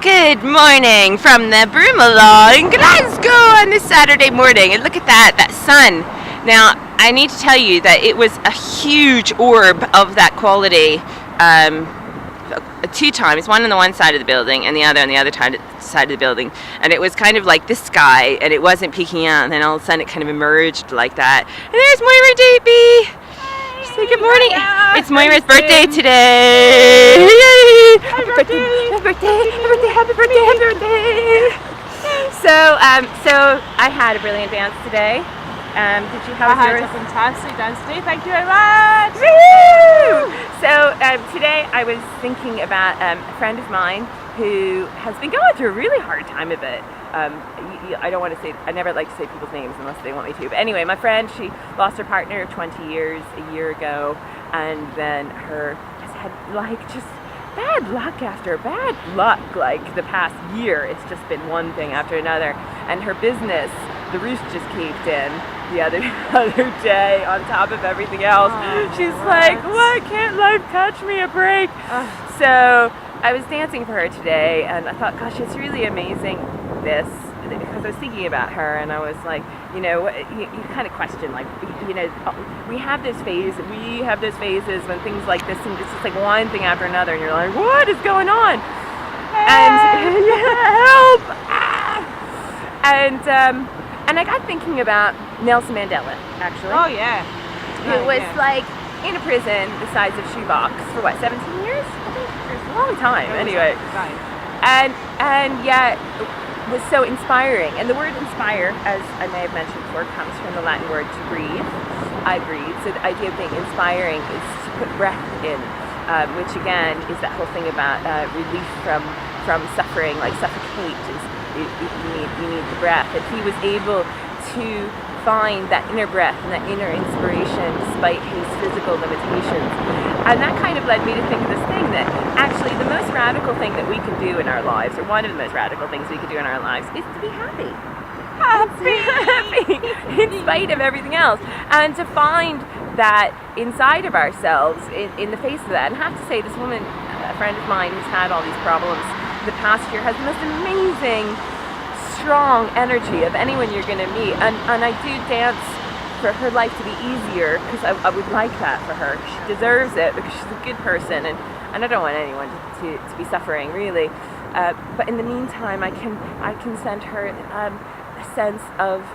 Good morning from the Broomalaw in Glasgow on this Saturday morning. And look at that sun. Now, I need to tell you that it was a huge orb of that quality 2 times, one on the one side of the building and the other on the other side of the building. And it was kind of like the sky, and it wasn't peeking out, and then all of a sudden it kind of emerged like that. And there's Moira Davey. Say good morning. It's Moira's birthday today. Yay! Happy birthday! Happy birthday! So I had a brilliant dance today. Did you have yours? I had a fantastic dance today. Thank you very much. Woo! So today I was thinking about a friend of mine who has been going through a really hard time of it. I don't want to say, I never like to say people's names unless they want me to. But anyway, my friend, she lost her partner of 20 years a year ago, and then has had like just bad luck after bad luck. Like the past year, it's just been one thing after another. And her business, the roof just caved in the other day on top of everything else. She's like, why can't life catch me a break? So I was dancing for her today, and I thought, gosh, it's really amazing because I was thinking about her, and I was like, you kind of question, like, we have those phases when things like this, and it's just like one thing after another, and you're like, what is going on? And help! And I got thinking about Nelson Mandela, actually. Oh yeah. Who was like in a prison the size of shoebox for what, 17 years? I think it was a long time. Anyway. And yet was so inspiring. And the word inspire, as I may have mentioned before, comes from the Latin word to breathe. I breathe. So the idea of being inspiring is to put breath in, which again is that whole thing about relief from suffering, like suffocate. You need the breath. And he was able to find that inner breath and that inner inspiration despite his physical limitations. And that kind of led me to think of this thing that actually the most radical thing that we can do in our lives, or one of the most radical things we can do in our lives, is to be happy. Happy in spite of everything else. And to find that inside of ourselves in the face of that. And I have to say, this woman, a friend of mine who's had all these problems the past year, has the most amazing, strong energy of anyone you're going to meet. And I do dance for her life to be easier, because I would like that for her. She deserves it because she's a good person, and I don't want anyone to be suffering, really. But in the meantime, I can send her a sense of,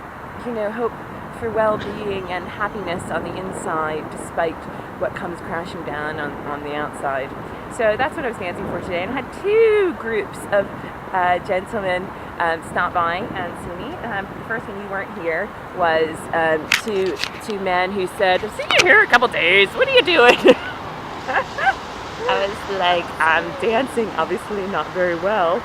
hope for well-being and happiness on the inside, despite what comes crashing down on the outside. So that's what I was dancing for today, and I had 2 groups of gentlemen stop by and see me. The first, when you weren't here, was two men who said, I've seen you here a couple days, what are you doing? I was like, I'm dancing, obviously not very well.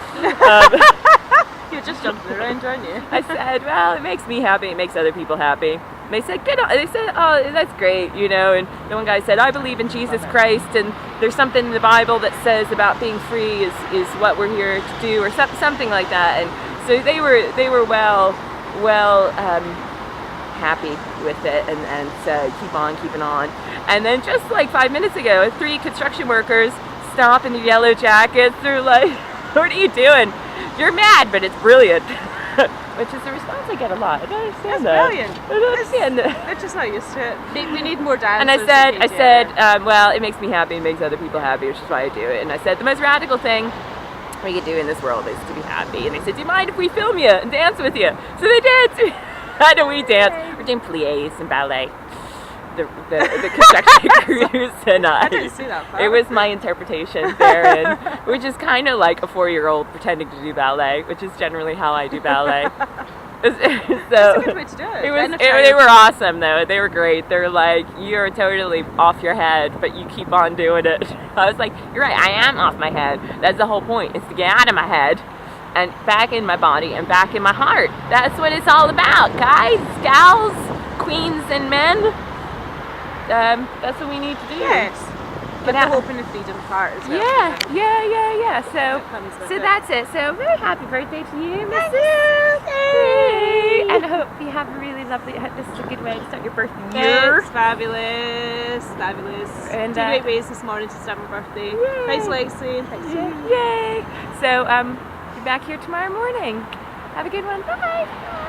You're just jumping around, aren't you? I said, well, it makes me happy, it makes other people happy. And they said, good. They said, oh, that's great, And the one guy said, I believe in Jesus Christ, and there's something in the Bible that says about being free is what we're here to do, or something like that. And so they were well happy with it, and said, keep on keeping on. And then just like 5 minutes ago, 3 construction workers stop in their yellow jackets. They're like, what are you doing? You're mad, but it's brilliant. Which is the response I get a lot. I don't understand that. Brilliant. I don't understand that. They're just not used to it. We need more dancers. And I said, well, it makes me happy, it makes other people happy, which is why I do it. And I said, the most radical thing we could do in this world is to be happy. And they said, do you mind if we film you and dance with you? So they did. So how do we dance? We're doing pliés and ballet. The construction crews and I didn't see that part. It was my interpretation therein, which is kind of like a 4-year-old pretending to do ballet, which is generally how I do ballet. That's a good way to do it. They were awesome, though. They were great. They're like, you're totally off your head, but you keep on doing it. I was like, you're right, I am off my head. That's the whole point, is to get out of my head and back in my body and back in my heart. That's what it's all about, guys, gals, queens, and men. That's what we need to do. Yes. But the hope and the freedom part as well. Yeah. So that's it. So very happy birthday to you, Miss Sue. And I hope you have a really lovely, this is a good way to start your birthday year. It's fabulous. And 2 great ways this morning to start my birthday. Thanks, Lexi. Thanks, Jen. Yay. So be back here tomorrow morning. Have a good one. Bye.